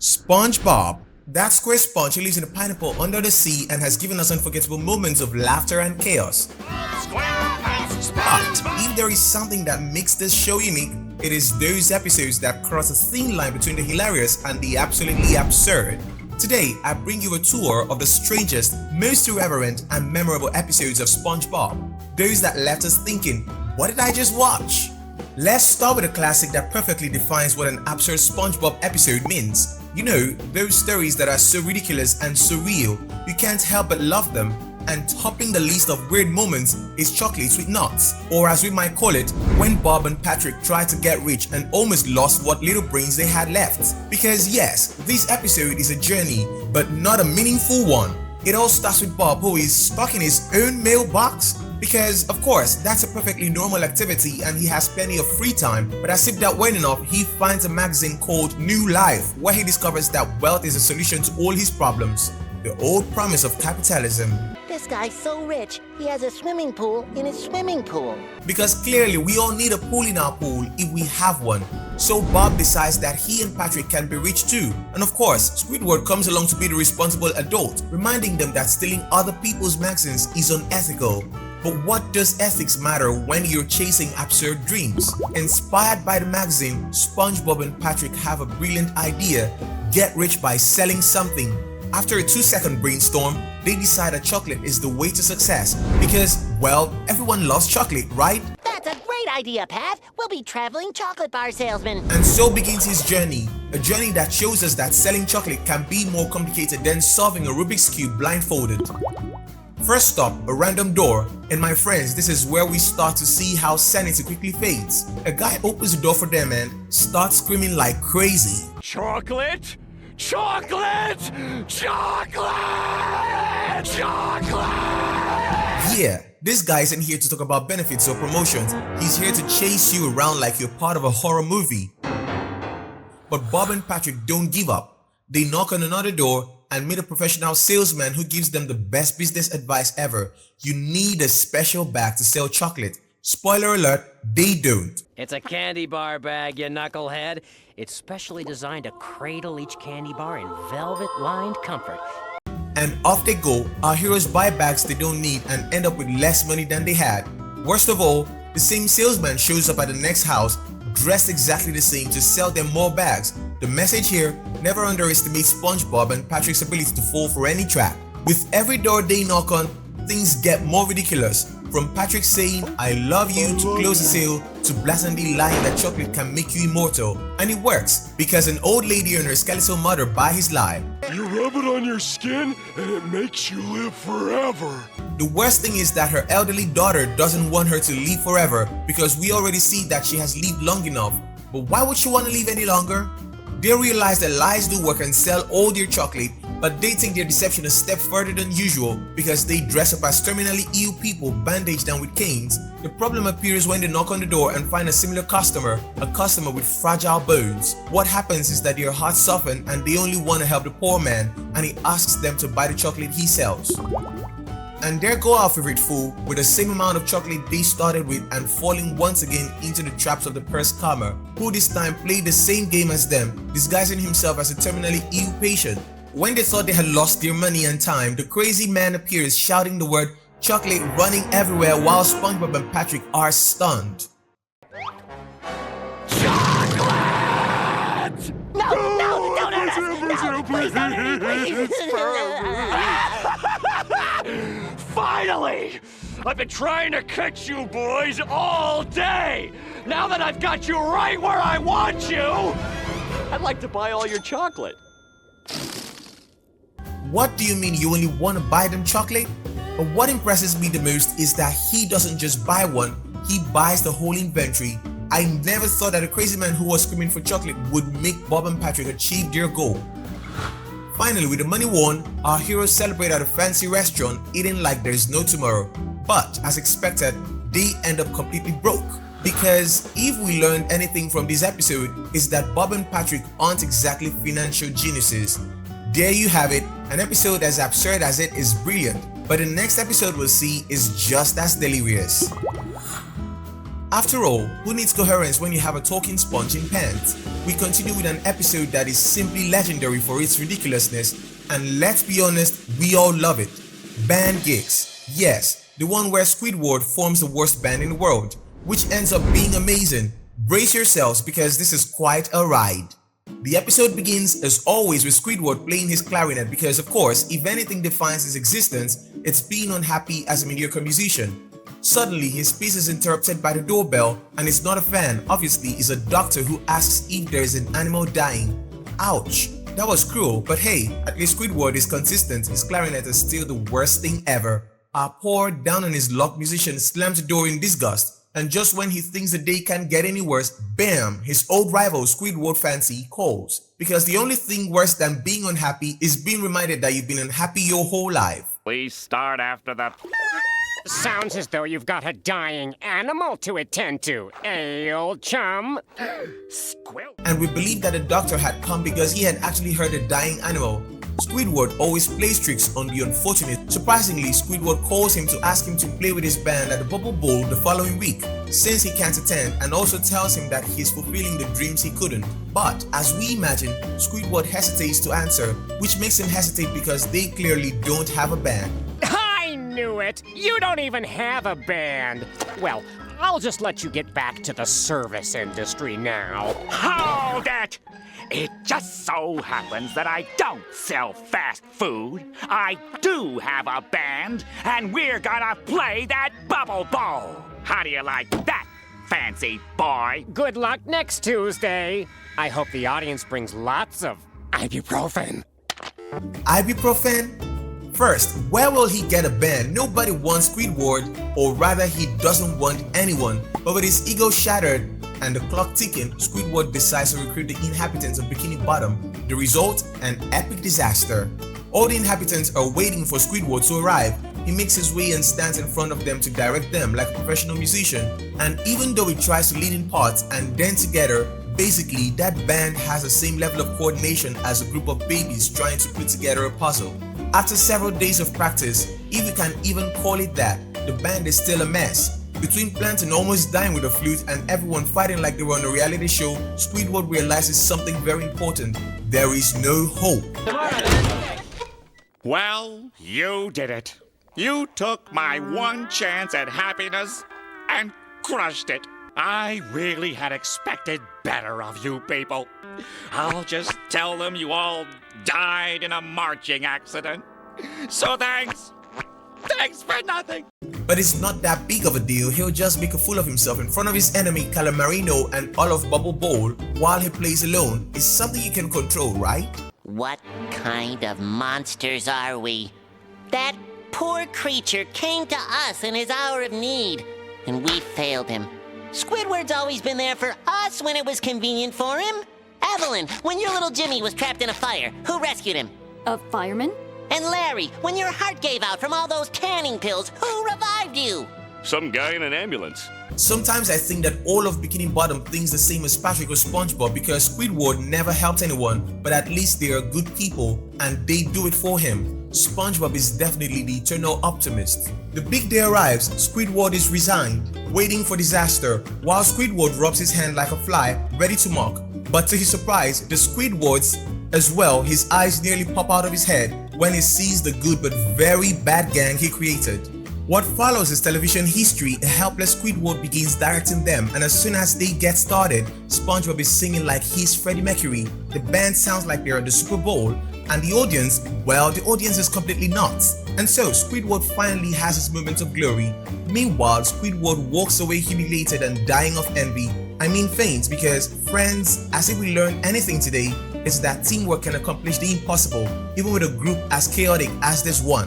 SpongeBob. That square sponge who lives in a pineapple under the sea and has given us unforgettable moments of laughter and chaos. But if there is something that makes this show unique, it is those episodes that cross a thin line between the hilarious and the absolutely absurd. Today, I bring you a tour of the strangest, most irreverent, and memorable episodes of SpongeBob. Those that left us thinking, what did I just watch? Let's start with a classic that perfectly defines what an absurd SpongeBob episode means. You know, those stories that are so ridiculous and surreal, you can't help but love them. And topping the list of weird moments is chocolates with nuts, or as we might call it, when Bob and Patrick tried to get rich and almost lost what little brains they had left. Because yes, this episode is a journey, but not a meaningful one. It all starts with Bob, who is stuck in his own mailbox. Because, of course, that's a perfectly normal activity and he has plenty of free time, but as if that weren't enough, he finds a magazine called New Life, where he discovers that wealth is a solution to all his problems. The old promise of capitalism. This guy's so rich, he has a swimming pool in his swimming pool. Because clearly we all need a pool in our pool if we have one. So Bob decides that he and Patrick can be rich too. And of course, Squidward comes along to be the responsible adult, reminding them that stealing other people's magazines is unethical. But what does ethics matter when you're chasing absurd dreams? Inspired by the magazine, SpongeBob and Patrick have a brilliant idea: get rich by selling something. After a 2-second brainstorm, they decide that chocolate is the way to success because, well, everyone loves chocolate, right? That's a great idea, Pat. We'll be traveling chocolate bar salesmen. And so begins his journey, a journey that shows us that selling chocolate can be more complicated than solving a Rubik's Cube blindfolded. First stop, a random door, and my friends, this is where we start to see how sanity quickly fades. A guy opens the door for them and starts screaming like crazy. Chocolate! Chocolate! Chocolate! Chocolate! Yeah, this guy isn't here to talk about benefits or promotions. He's here to chase you around like you're part of a horror movie. But Bob and Patrick don't give up. They knock on another door and meet a professional salesman who gives them the best business advice ever. You need a special bag to sell chocolate. Spoiler alert, they don't. It's a candy bar bag, you knucklehead. It's specially designed to cradle each candy bar in velvet-lined comfort. And off they go. Our heroes buy bags they don't need and end up with less money than they had. Worst of all, the same salesman shows up at the next house, dressed exactly the same, to sell them more bags. The message here: never underestimate SpongeBob and Patrick's ability to fall for any trap. With every door they knock on, things get more ridiculous. From Patrick saying "I love you" to close the sale, to blatantly lying that chocolate can make you immortal. And it works, because an old lady and her skeletal mother buy his lie. You rub it on your skin and it makes you live forever. The worst thing is that her elderly daughter doesn't want her to live forever, because we already see that she has lived long enough. But why would she want to live any longer? They realize that lies do work and sell all their chocolate, but they take their deception a step further than usual because they dress up as terminally ill people bandaged and with canes. The problem appears when they knock on the door and find a similar customer, a customer with fragile bones. What happens is that their hearts soften and they only want to help the poor man, and he asks them to buy the chocolate he sells. And there go our favorite fool with the same amount of chocolate they started with and falling once again into the traps of the purse charmer, who this time played the same game as them, disguising himself as a terminally ill patient. When they thought they had lost their money and time, the crazy man appears shouting the word chocolate, running everywhere while SpongeBob and Patrick are stunned. Chocolate! No, don't hurt us! No, please don't hurt me, please! Finally! I've been trying to catch you boys all day! Now that I've got you right where I want you, I'd like to buy all your chocolate. What do you mean you only want to buy them chocolate? But what impresses me the most is that he doesn't just buy one, he buys the whole inventory. I never thought that a crazy man who was screaming for chocolate would make Bob and Patrick achieve their goal. Finally, with the money won, our heroes celebrate at a fancy restaurant, eating like there's no tomorrow. But, as expected, they end up completely broke. Because if we learned anything from this episode, is that Bob and Patrick aren't exactly financial geniuses. There you have it, an episode as absurd as it is brilliant, but the next episode we'll see is just as delirious. After all, who needs coherence when you have a talking sponge in pants? We continue with an episode that is simply legendary for its ridiculousness, and let's be honest, we all love it. Band gigs. Yes, the one where Squidward forms the worst band in the world, which ends up being amazing. Brace yourselves because this is quite a ride. The episode begins as always with Squidward playing his clarinet because, of course, if anything defines his existence, it's being unhappy as a mediocre musician. Suddenly, his peace is interrupted by the doorbell, and it's not a fan, obviously it's a doctor who asks if there is an animal dying. Ouch, that was cruel, but hey, at least Squidward is consistent, his clarinet is still the worst thing ever. Our poor, down on his luck musician slams the door in disgust, and just when he thinks the day can't get any worse, bam, his old rival Squidward Fancy calls. Because the only thing worse than being unhappy is being reminded that you've been unhappy your whole life. Please start after the... Sounds as though you've got a dying animal to attend to, eh, old chum? Squill. And we believe that the doctor had come because he had actually heard a dying animal. Squidward always plays tricks on the unfortunate. Surprisingly, Squidward calls him to ask him to play with his band at the Bubble Bowl the following week, since he can't attend, and also tells him that he's fulfilling the dreams he couldn't. But, as we imagine, Squidward hesitates to answer, which makes him hesitate because they clearly don't have a band. I knew it! You don't even have a band! Well, I'll just let you get back to the service industry now. Hold it! It just so happens that I don't sell fast food. I do have a band, and we're gonna play that Bubble Bowl. How do you like that, fancy boy? Good luck next Tuesday. I hope the audience brings lots of ibuprofen. Ibuprofen? First, where will he get a band? Nobody wants Squidward, or rather he doesn't want anyone. But with his ego shattered and the clock ticking, Squidward decides to recruit the inhabitants of Bikini Bottom. The result? An epic disaster. All the inhabitants are waiting for Squidward to arrive. He makes his way and stands in front of them to direct them like a professional musician. And even though he tries to lead in parts and then together, basically that band has the same level of coordination as a group of babies trying to put together a puzzle. After several days of practice, if you can even call it that, the band is still a mess. Between planting almost dying with a flute and everyone fighting like they were on a reality show, Squidward realizes something very important. There is no hope. Well, you did it. You took my one chance at happiness and crushed it. I really had expected better of you people. I'll just tell them you all died in a marching accident. So thanks. Thanks for nothing. But it's not that big of a deal. He'll just make a fool of himself in front of his enemy Calamarino and all of Bubble Bowl while he plays alone. It's something you can control, right? What kind of monsters are we? That poor creature came to us in his hour of need, and we failed him. Squidward's always been there for us when it was convenient for him. Evelyn, when your little Jimmy was trapped in a fire, who rescued him? A fireman? And Larry, when your heart gave out from all those tanning pills, who revived you? Some guy in an ambulance. Sometimes I think that all of Bikini Bottom thinks the same as Patrick or SpongeBob because Squidward never helped anyone, but at least they are good people and they do it for him. SpongeBob is definitely the eternal optimist. The big day arrives, Squidward is resigned, waiting for disaster, while Squidward rubs his hand like a fly, ready to mock. But to his surprise, the Squidward's as well, his eyes nearly pop out of his head when he sees the good but very bad gang he created. What follows is television history. A helpless Squidward begins directing them, and as soon as they get started, SpongeBob is singing like he's Freddie Mercury. The band sounds like they're at the Super Bowl, and the audience, well, the audience is completely nuts. And so Squidward finally has his moment of glory. Meanwhile, Squidward walks away humiliated and dying of envy. I mean faints, because friends, as if we learned anything today, it's that teamwork can accomplish the impossible, even with a group as chaotic as this one.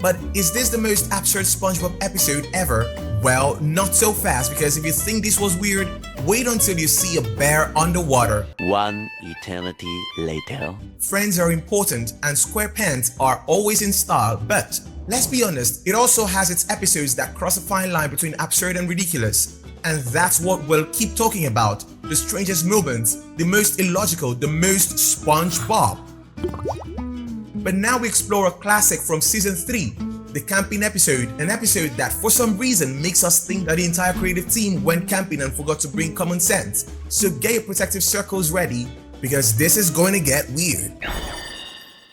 But is this the most absurd SpongeBob episode ever? Well, not so fast, because if you think this was weird, wait until you see a bear underwater. One eternity later. Friends are important and SquarePants are always in style, but let's be honest, it also has its episodes that cross a fine line between absurd and ridiculous. And that's what we'll keep talking about. The strangest moments, the most illogical, the most SpongeBob. But now we explore a classic from season 3, the camping episode, an episode that for some reason makes us think that the entire creative team went camping and forgot to bring common sense. So get your protective circles ready, because this is going to get weird.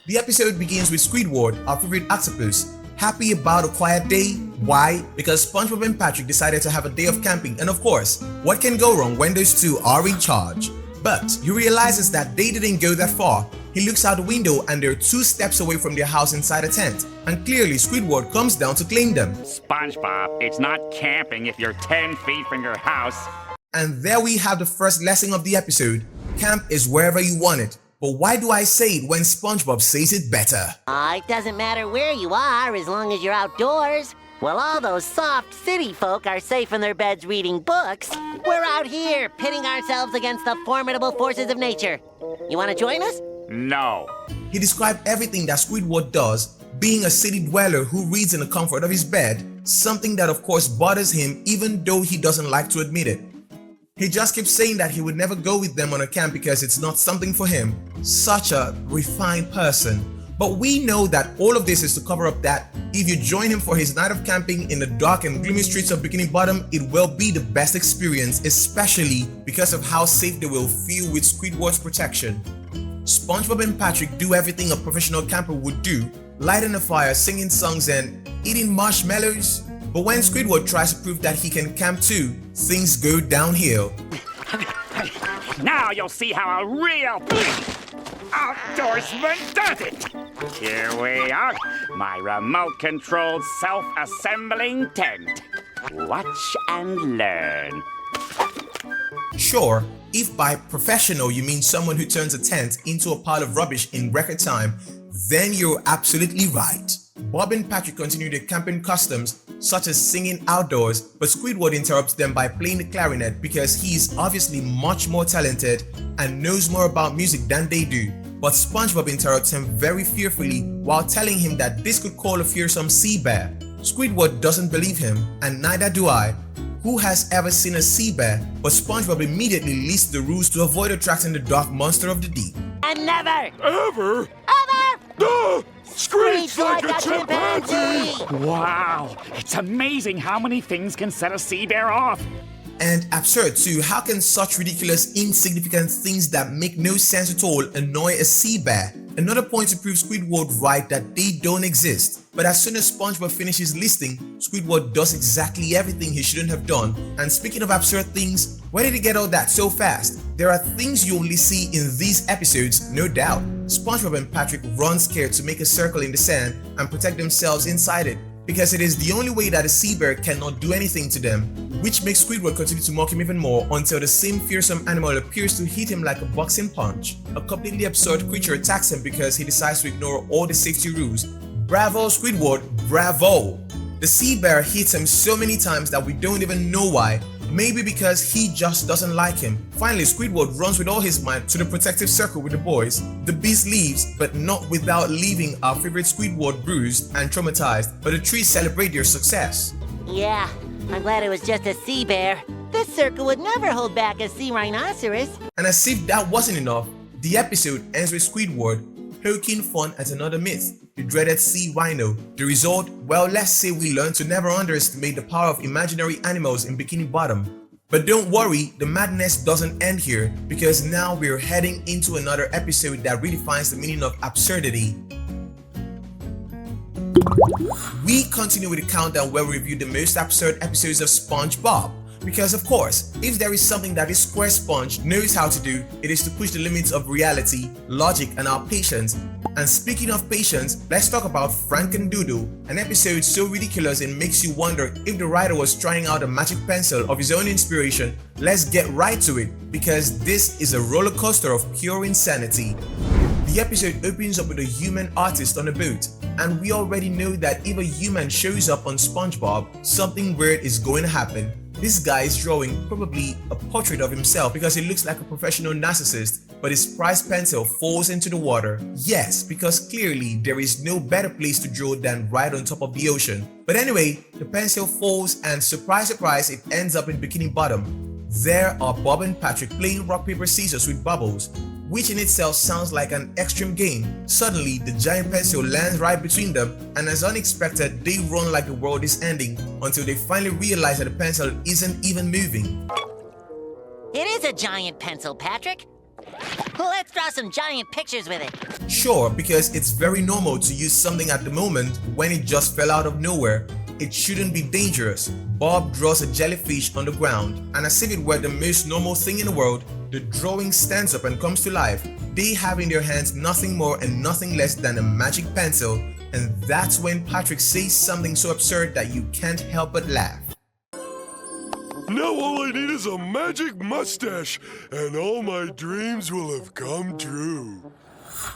The episode begins with Squidward, our favorite octopus, happy about a quiet day. Why? Because SpongeBob and Patrick decided to have a day of camping, and of course, what can go wrong when those two are in charge? But he realizes that they didn't go that far. He looks out the window and they're 2 steps away from their house inside a tent, and clearly Squidward comes down to claim them. SpongeBob, it's not camping if you're 10 feet from your house. And there we have the first lesson of the episode. Camp is wherever you want it. But why do I say it when SpongeBob says it better? It doesn't matter where you are as long as you're outdoors. While all those soft city folk are safe in their beds reading books, we're out here pitting ourselves against the formidable forces of nature. You want to join us? No. He described everything that Squidward does, being a city dweller who reads in the comfort of his bed, something that of course bothers him even though he doesn't like to admit it. He just keeps saying that he would never go with them on a camp because it's not something for him. Such a refined person. But we know that all of this is to cover up that if you join him for his night of camping in the dark and gloomy streets of Bikini Bottom, it will be the best experience, especially because of how safe they will feel with Squidward's protection. SpongeBob and Patrick do everything a professional camper would do, lighting a fire, singing songs, and eating marshmallows. But when Squidward tries to prove that he can camp too, things go downhill. Now you'll see how a real outdoorsman does it. Here we are, my remote-controlled self-assembling tent. Watch and learn. Sure, if by professional you mean someone who turns a tent into a pile of rubbish in record time, then you're absolutely right. Bob and Patrick continue their camping customs, such as singing outdoors, but Squidward interrupts them by playing the clarinet because he's obviously much more talented and knows more about music than they do. But SpongeBob interrupts him very fearfully while telling him that this could call a fearsome sea bear. Squidward doesn't believe him, and neither do I. Who has ever seen a sea bear? But SpongeBob immediately lists the rules to avoid attracting the dark monster of the deep. And never, Ever? ever Screech like a chimpanzee! Wow, it's amazing how many things can set a sea bear off. And absurd too. How can such ridiculous, insignificant things that make no sense at all annoy a sea bear? Another point to prove Squidward right that they don't exist. But as soon as SpongeBob finishes listing, Squidward does exactly everything he shouldn't have done. And speaking of absurd things, where did he get all that so fast? There are things you only see in these episodes, no doubt. SpongeBob and Patrick run scared to make a circle in the sand and protect themselves inside it, because it is the only way that a sea bear cannot do anything to them, which makes Squidward continue to mock him even more until the same fearsome animal appears to hit him like a boxing punch. A completely absurd creature attacks him because he decides to ignore all the safety rules. Bravo Squidward, bravo! The sea bear hits him so many times that we don't even know why. Maybe because he just doesn't like him. Finally, Squidward runs with all his might to the protective circle with the boys. The beast leaves, but not without leaving our favorite Squidward bruised and traumatized, but the trees celebrate their success. Yeah, I'm glad it was just a sea bear. This circle would never hold back a sea rhinoceros. And as if that wasn't enough, the episode ends with Squidward poking fun at another myth, the dreaded sea rhino. The result? Well, let's say we learn to never underestimate the power of imaginary animals in Bikini Bottom. But don't worry, the madness doesn't end here, because now we're heading into another episode that redefines the meaning of absurdity. We continue with the countdown where we review the most absurd episodes of SpongeBob. Because of course, if there is something that this square sponge knows how to do, it is to push the limits of reality, logic, and our patience. And speaking of patience, let's talk about Frankendoodle, an episode so ridiculous it makes you wonder if the writer was trying out a magic pencil of his own inspiration. Let's get right to it, because this is a roller coaster of pure insanity. The episode opens up with a human artist on a boat, and we already know that if a human shows up on SpongeBob, something weird is going to happen. This guy is drawing probably a portrait of himself because he looks like a professional narcissist, but his prized pencil falls into the water. Yes, because clearly there is no better place to draw than right on top of the ocean. But anyway, the pencil falls and surprise surprise, it ends up in Bikini Bottom. There are Bob and Patrick playing rock paper scissors with Bubbles. which in itself sounds like an extreme game. Suddenly, the giant pencil lands right between them, and as unexpected, they run like the world is ending until they finally realize that the pencil isn't even moving. It is a giant pencil, Patrick. Let's draw some giant pictures with it. Sure, because it's very normal to use something at the moment when it just fell out of nowhere. It shouldn't be dangerous. Bob draws a jellyfish on the ground, and as if it were the most normal thing in the world, the drawing stands up and comes to life. They have in their hands nothing more and nothing less than a magic pencil, and that's when Patrick says something so absurd that you can't help but laugh. Now all I need is a magic mustache, and all my dreams will have come true.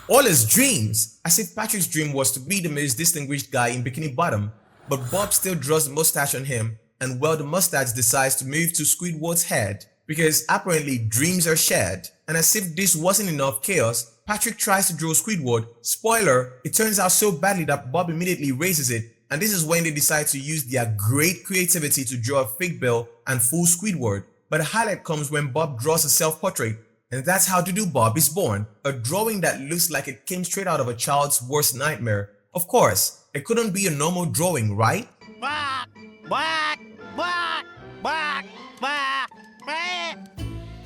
All his dreams! As if Patrick's dream was to be the most distinguished guy in Bikini Bottom. But Bob still draws the mustache on him, and well, the mustache decides to move to Squidward's head, because apparently dreams are shared. And as if this wasn't enough chaos, Patrick tries to draw Squidward. Spoiler, it turns out so badly that Bob immediately erases it, and this is when they decide to use their great creativity to draw a fake bell and fool Squidward. But the highlight comes when Bob draws a self-portrait, and that's how Doodoo Bob is born, a drawing that looks like it came straight out of a child's worst nightmare. Of course, it couldn't be a normal drawing, right? Quack, quack, quack, quack, quack, quack.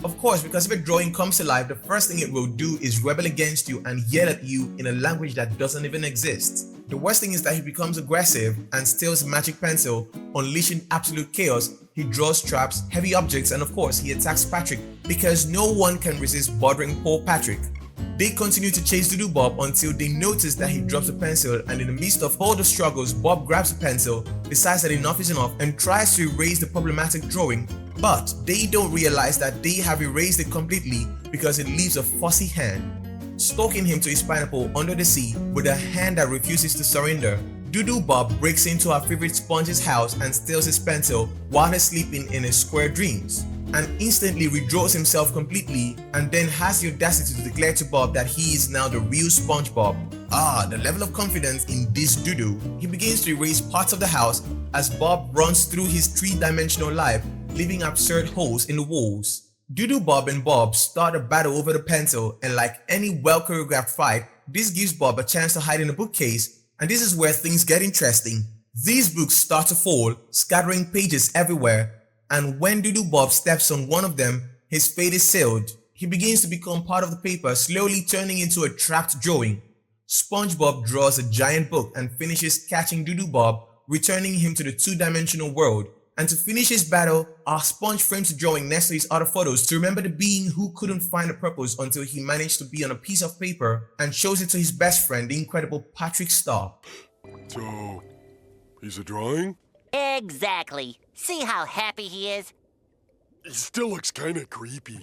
Of course, because if a drawing comes to life, the first thing it will do is rebel against you and yell at you in a language that doesn't even exist. The worst thing is that he becomes aggressive and steals a magic pencil, unleashing absolute chaos. He draws traps, heavy objects, and of course, he attacks Patrick because no one can resist bothering poor Patrick. They continue to chase Doodoo Bob until they notice that he drops a pencil, and in the midst of all the struggles, Bob grabs a pencil, decides that enough is enough, and tries to erase the problematic drawing. But they don't realize that they have erased it completely because it leaves a fussy hand, stalking him to his pineapple under the sea with a hand that refuses to surrender. Doodoo Bob breaks into our favorite Sponge's house and steals his pencil while he's sleeping in his square dreams, and instantly redraws himself completely, and then has the audacity to declare to Bob that he is now the real SpongeBob. Ah, the level of confidence in this Doodoo. He begins to erase parts of the house as Bob runs through his three-dimensional life, leaving absurd holes in the walls. Doodoo Bob and Bob start a battle over the pencil, and like any well-choreographed fight, this gives Bob a chance to hide in a bookcase, and this is where things get interesting. These books start to fall, scattering pages everywhere, and when Doodoo Bob steps on one of them, his fate is sealed. He begins to become part of the paper, slowly turning into a trapped drawing. SpongeBob draws a giant book and finishes catching Doodoo Bob, returning him to the two-dimensional world. And to finish his battle, our Sponge frames the drawing next to his other photos to remember the being who couldn't find a purpose until he managed to be on a piece of paper and shows it to his best friend, the incredible Patrick Star. So, he's a drawing? Exactly. See how happy he is? He still looks kinda creepy.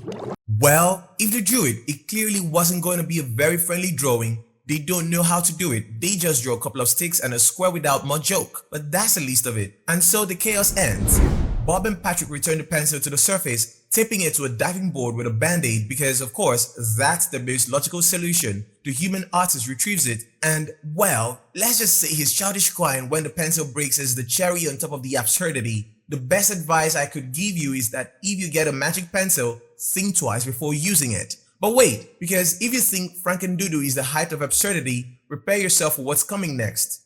Well, if they drew it, it clearly wasn't going to be a very friendly drawing. They don't know how to do it. They just draw a couple of sticks and a square without much joke. But that's the least of it. And so the chaos ends. Bob and Patrick return the pencil to the surface, taping it to a diving board with a band-aid because, of course, that's the most logical solution. The human artist retrieves it and, well, let's just say his childish crying when the pencil breaks is the cherry on top of the absurdity. The best advice I could give you is that if you get a magic pencil, think twice before using it. But wait, because if you think Frankendoodoo is the height of absurdity, prepare yourself for what's coming next.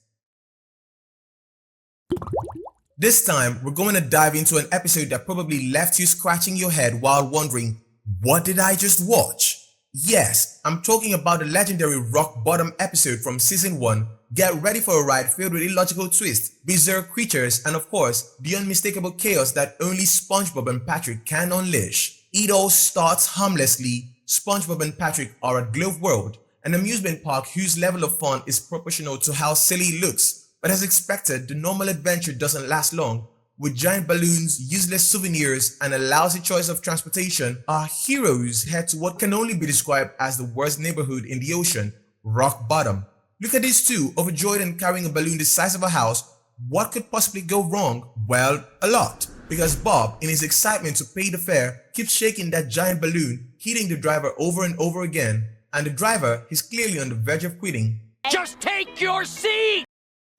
This time, we're going to dive into an episode that probably left you scratching your head while wondering, what did I just watch? Yes, I'm talking about the legendary Rock Bottom episode from Season 1. Get ready for a ride filled with illogical twists, bizarre creatures, and of course, the unmistakable chaos that only SpongeBob and Patrick can unleash. It all starts harmlessly. SpongeBob and Patrick are at Glove World, an amusement park whose level of fun is proportional to how silly it looks. But as expected, the normal adventure doesn't last long. With giant balloons, useless souvenirs, and a lousy choice of transportation, our heroes head to what can only be described as the worst neighborhood in the ocean, Rock Bottom. Look at these two, overjoyed and carrying a balloon the size of a house. What could possibly go wrong? Well, a lot. Because Bob, in his excitement to pay the fare, keeps shaking that giant balloon, hitting the driver over and over again. And the driver is clearly on the verge of quitting. Just take your seat!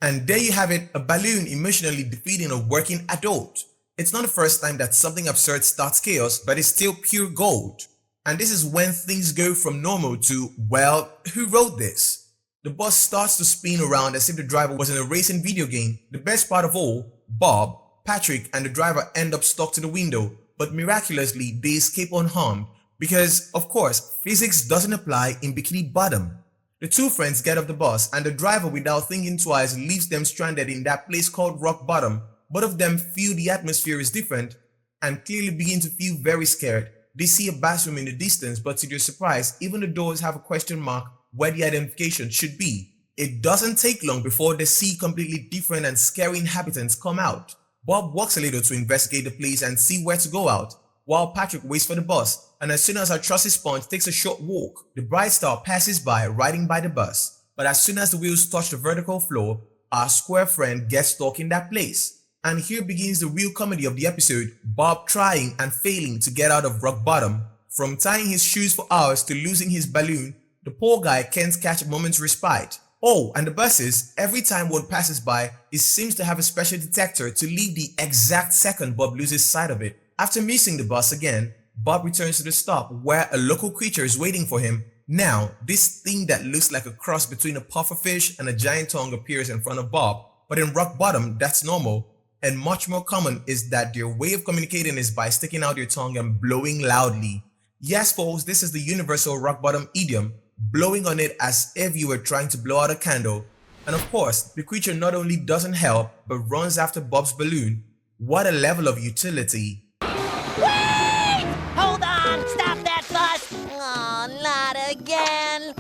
And there you have it, a balloon emotionally defeating a working adult. It's not the first time that something absurd starts chaos, but it's still pure gold. And this is when things go from normal to, well, who wrote this? The bus starts to spin around as if the driver was in a racing video game. The best part of all, Bob, Patrick, and the driver end up stuck to the window, but miraculously they escape unharmed because, of course, physics doesn't apply in Bikini Bottom. The two friends get off the bus and the driver, without thinking twice, leaves them stranded in that place called Rock Bottom. Both of them feel the atmosphere is different and clearly begin to feel very scared. They see a bathroom in the distance, but to their surprise, even the doors have a question mark where the identification should be. It doesn't take long before they see completely different and scary inhabitants come out. Bob walks a little to investigate the place and see where to go out, while Patrick waits for the bus, and as soon as our trusty Sponge takes a short walk, the bright star passes by riding by the bus. But as soon as the wheels touch the vertical floor, our square friend gets stuck in that place. And here begins the real comedy of the episode, Bob trying and failing to get out of Rock Bottom. From tying his shoes for hours to losing his balloon, the poor guy can't catch a moment's respite. Oh, and the buses, every time one passes by, it seems to have a special detector to leave the exact second Bob loses sight of it. After missing the bus again, Bob returns to the stop where a local creature is waiting for him. Now, this thing that looks like a cross between a pufferfish and a giant tongue appears in front of Bob, but in Rock Bottom, that's normal. And much more common is that their way of communicating is by sticking out their tongue and blowing loudly. Yes, folks, this is the universal Rock Bottom idiom, blowing on it as if you were trying to blow out a candle. And of course, the creature not only doesn't help, but runs after Bob's balloon. What a level of utility. Wait! Hold on! Stop that bus! Oh, not again!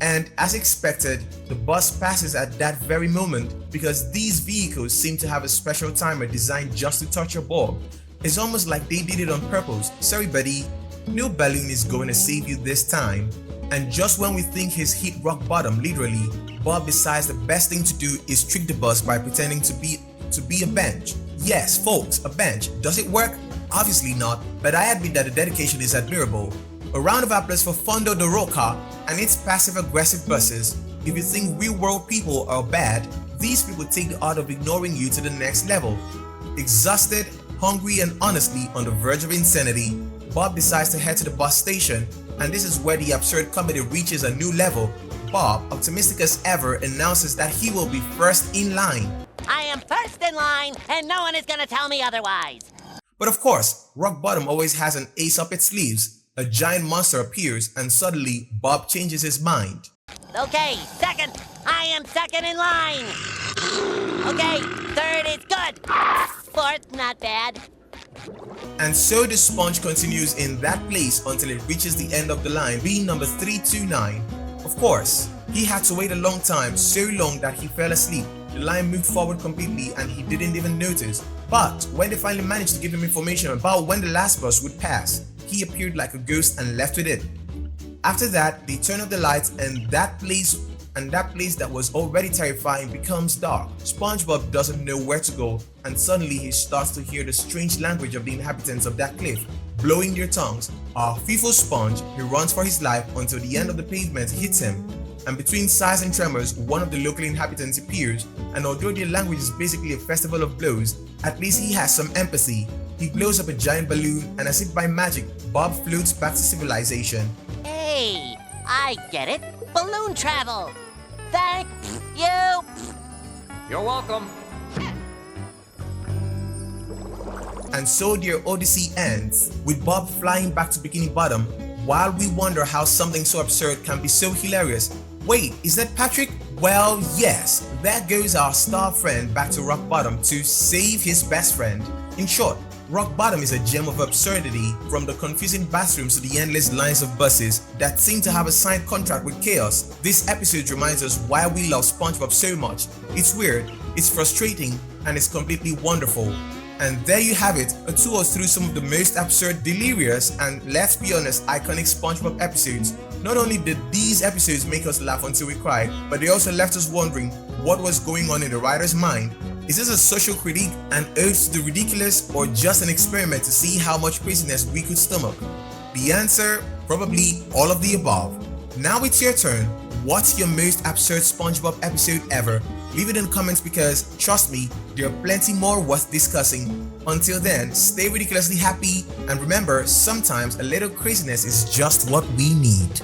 And as expected, the bus passes at that very moment because these vehicles seem to have a special timer designed just to touch your Bob. It's almost like they did it on purpose. Sorry buddy, no balloon is going to save you this time. And just when we think he's hit rock bottom literally, Bob decides the best thing to do is trick the bus by pretending to be a bench. Yes folks, a bench. Does it work? Obviously not, but I admit that the dedication is admirable. A round of applause for Fondo de Roca and its passive-aggressive buses. If you think real-world people are bad, these people take the art of ignoring you to the next level. Exhausted, hungry, and honestly on the verge of insanity, Bob decides to head to the bus station, and this is where the absurd comedy reaches a new level. Bob, optimistic as ever, announces that he will be first in line. I am first in line, and no one is gonna tell me otherwise. But of course, Rock Bottom always has an ace up its sleeves. A giant monster appears and suddenly Bob changes his mind. Okay, second. I am second in line. Okay, third is good. Fourth, not bad. And so the Sponge continues in that place until it reaches the end of the line, being number 329. Of course, he had to wait a long time, so long that he fell asleep. The line moved forward completely and he didn't even notice. But when they finally managed to give him information about when the last bus would pass, he appeared like a ghost and left with it. After that, they turn off the lights and that place that was already terrifying becomes dark. SpongeBob doesn't know where to go and suddenly he starts to hear the strange language of the inhabitants of that cliff, blowing their tongues. Our fearful Sponge, he runs for his life until the end of the pavement hits him. And between sighs and tremors, one of the local inhabitants appears, and although their language is basically a festival of blows, at least he has some empathy. He blows up a giant balloon, and as if by magic, Bob floats back to civilization. Hey, I get it. Balloon travel. Thank you. You're welcome. And so their odyssey ends, with Bob flying back to Bikini Bottom, while we wonder how something so absurd can be so hilarious. Wait, is that Patrick? Well, yes, there goes our star friend back to Rock Bottom to save his best friend. In short, Rock Bottom is a gem of absurdity, from the confusing bathrooms to the endless lines of buses that seem to have a signed contract with chaos. This episode reminds us why we love SpongeBob so much. It's weird, it's frustrating, and it's completely wonderful. And there you have it, a tour through some of the most absurd, delirious, and let's be honest, iconic SpongeBob episodes. Not only did these episodes make us laugh until we cried, but they also left us wondering what was going on in the writer's mind. Is this a social critique, an ode to the ridiculous, or just an experiment to see how much craziness we could stomach? The answer, probably all of the above. Now it's your turn. What's your most absurd SpongeBob episode ever? Leave it in the comments because, trust me, there are plenty more worth discussing. Until then, stay ridiculously happy and remember, sometimes a little craziness is just what we need.